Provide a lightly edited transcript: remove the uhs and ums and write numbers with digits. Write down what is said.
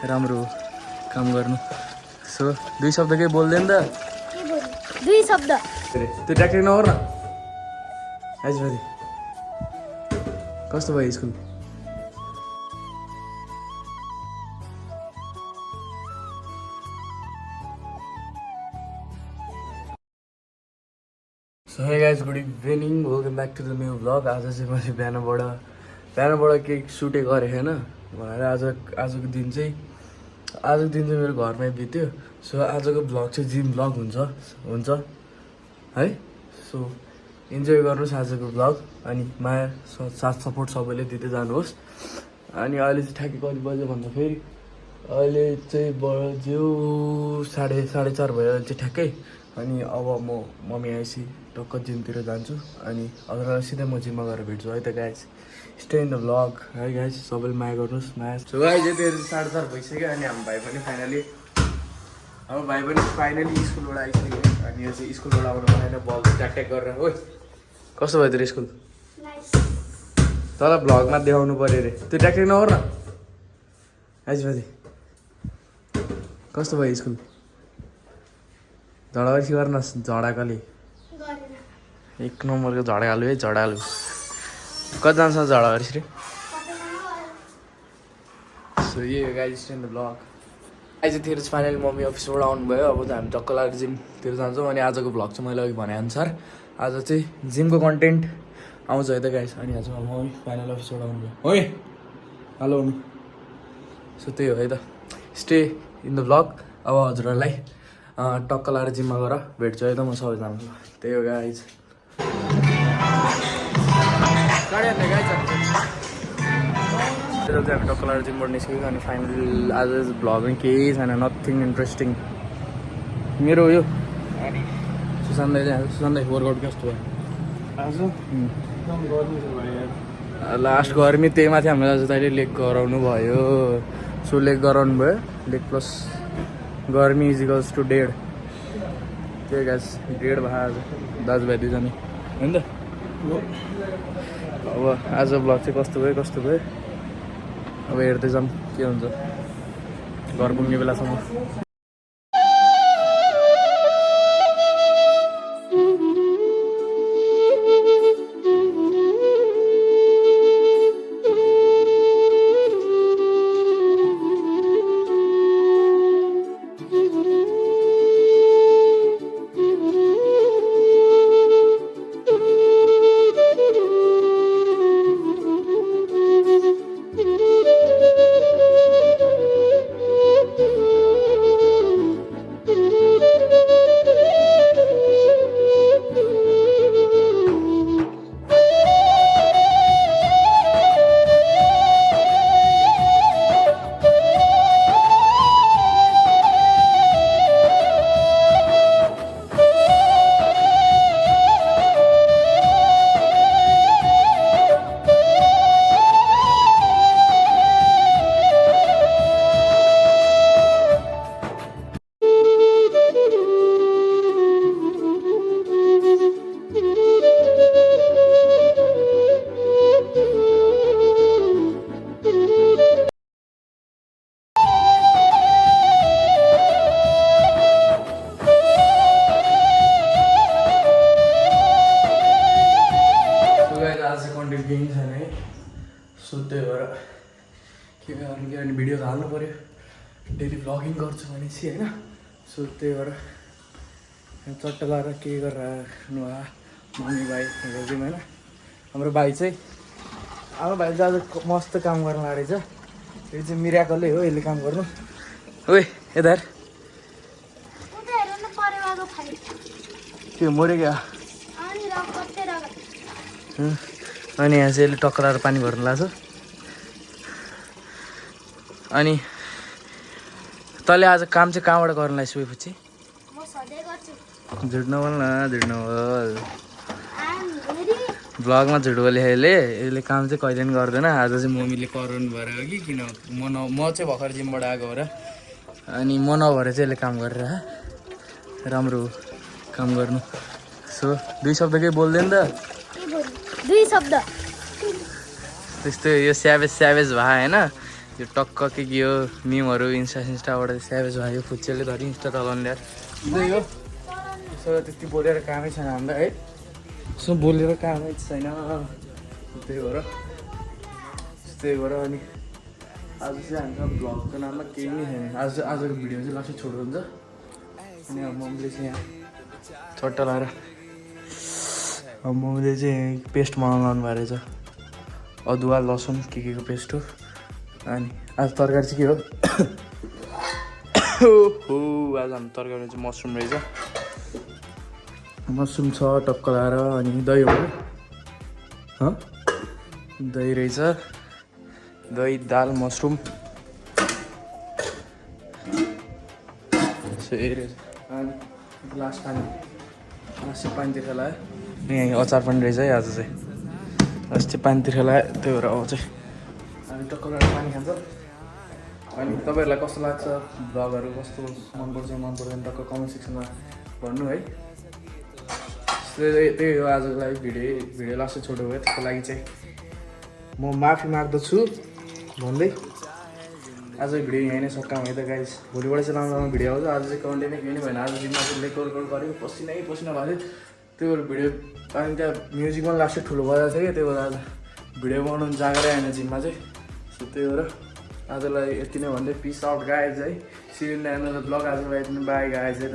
राम्रो काम गर्नु। सो 2 शब्द केही बोल्दैन त? 2 शब्द त्यो ट्याक्टर नगर न। आइज कस्तो भयो school? So hey guys, good evening, welcome back to the new vlog. आज चाहिँ मैले बिहानबाट केही सुटै गरेँ होइन भनेर आजको दिन चाहिँ मेरो घरमै बित्यो। सो आजको भ्लग चाहिँ जिम भ्लग हुन्छ है। सो इन्जोय गर्नुहोस् आजको भ्लग, अनि माया साथ सपोर्ट सबैले दिँदै जानुहोस्। अनि अहिले चाहिँ ठ्याक्कै कति बज्यो भन्दाखेरि अहिले चाहिँ बज्यो 4:30 भयो अहिले चाहिँ ठ्याक्कै। अनि अब म मम्मी आएपछि टक्क जिमतिर जान्छु, अनि हजुरलाई सिधै म जिममा गएर भेट्छु है त guys. Stay in the vlog है गाइज, सबैले माया गर्नुहोस्। माया सो गाइज यति 4:30 भइसक्यो। अनि हाम्रो भाइ पनि फाइनली स्कुलबाट आइसक्यो। अनि यो चाहिँ स्कुलबाट आउनु भएन, बल ट्याक गरेर। ओ कस्तो भयो तेरो स्कुल? तल भ्लगमा देखाउनु पऱ्यो अरे, त्यो ट्याक्टर नगर न। आइज कस्तो भयो स्कुल? झडावर्सी गर्न झडाकले 1 नम्बरको झडालु है, झडालु। कतिजनासँग झडावर्सी रे? सो यो guys stay in the vlog. आइजतिर चाहिँ फाइनली मम्मी अफिसबाट आउनुभयो। अब चाहिँ हामी टक्क लागेर जिमतिर जान्छौँ। अनि आजको भ्लग चाहिँ मैले अघि भनेअनुसार आज चाहिँ जिमको कन्टेन्ट आउँछ है त गाइज। अनि आज मम्मी फाइनल अफिसबाट आउनुभयो है, हेलो। सो त्यही हो है त, स्टे इन द भ्लग। अब हजुरहरूलाई टक्क लगाएर जिममा गएर भेट्छु है त म सबैजनालाई। त्यही हो गाइज। चाहिँ हामी टक्क लगाएर जिमबाट निस्क्यौँ। अनि फाइनल आज भ्लग पनि केही छैन, नथिङ इन्ट्रेस्टिङ मेरो यो। अनि सुशान्त दाई वर्कआउट कस्तो भयो आज? लास्ट गर्मी त्यही माथि हाम्रो आज दाइले लेग गराउनु भयो। सो लेग गराउनु भयो, लेग प्लस गर्मी इजिकल्स टु 1.5। त्यही गाइस 1.5 भयो आज दाजुभाइ दुईजना होइन त। अब आज भ्लग चाहिँ कस्तो भयो अब हेर्दै जाऊँ के हुन्छ घर पुग्ने बेलासम्म। केही छैन है। सो त्यही भएर के गर्नु, किनभने भिडियो त हाल्नु पऱ्यो, डेली भ्लगिङ गर्छु भनेपछि होइन। सो त्यही भएर चट्ट लाएर के गरिरहनु भयो मम्मी भाइ जिम होइन। हाम्रो भाइ चाहिँ भाइ चाहिँ आज मस्त काम गर्न लागेको रहेछ। यो चाहिँ मिराकलै हो यसले काम गर्नु। ओए यता के मऱ्यो क्या? अनि यहाँ चाहिँ यसले टक्क लाएर पानी भर्नु लाग्छ। अनि तैँले आज काम चाहिँ कहाँबाट गर्नु लागिसकेपछि? झुट नबोल न, झुट नबोल। भ्लगमा झुट बोले यसले काम चाहिँ कहिले पनि गर्दैन। आज चाहिँ मम्मीले कराउनु भएर हो कि किन म चाहिँ भर्खर जिमबाट आएको हो र। अनि म नभएर चाहिँ यसले काम गरेर राम्रो काम गर्नु। सो 2 शब्द केही बोल्दैन त? 2 शब्द त्यस्तै यो स्यावेज भयो होइन। यो टक्क के हो मिमहरू इन्स्टाबाट स्याभेज भयो फुच्चेले धरि इन्स्टा चलाउनु ल्याएर त्यही हो यसो त्यति बोलेर कामै छैन हामीलाई है यसो बोलेर कामै छैन त्यही भएर अनि आज चाहिँ हामीलाई भ्लगको नाममा केही नै छैन आजको भिडियो चाहिँ लास्टै छोडो हुन्छ अनि अब मम्मीले चाहिँ यहाँ चट्टा लाएर अब मम्मीले चाहिँ पेस्ट बनाउनु लाउनु भएको रहेछ अदुवा लसुन के को पेस्ट हो अनि आज तरकारी चाहिँ के हो हो आज हाम्रो तरकारीमा चाहिँ मसरुम रहेछ मसरुम छ टक्क लाएर अनि दही हो दही रहेछ दही दाल मसरुम अनि ग्लास पानी पानी तिर्खा लगायो यहीँ अचार पनि रहेछ है आज चाहिँ अस्ति पानी तिर्खा लगायो त्यही भएर अब चाहिँ हामी टक्क लगाएर पानी खान्छ अनि तपाईँहरूलाई कस्तो लाग्छ भ्लगहरू कस्तो मन पर्दैन टक्क कमेन्ट सेक्सनमा भन्नु है त्यही हो आजको लागि भिडियो लास्टै छोटो भयो त्यसको लागि चाहिँ म माफी माग्दछु भन्दै आज भिडियो यहीँ नै सकाउँ है त गाइस भोलिबाट चाहिँ राम्रो भिडियो आउँछ आज चाहिँ कन्टेन्टै केही नै भएन आज जिम्मा चाहिँ रेकर्ड गरेको पसिना भएको थियो त्यही भएर भिडियो अनि त्यहाँ म्युजिक पनि लास्टै ठुलो भइरहेको थियो कि त्यही भएर आज भिडियो बनाउनु जागरै आएन जिममा चाहिँ सो त्यही भएर आजलाई यति नै भन्दै पिस आउट गाइज है सी इन द ब्लग आजको लागि बाई गाइज है त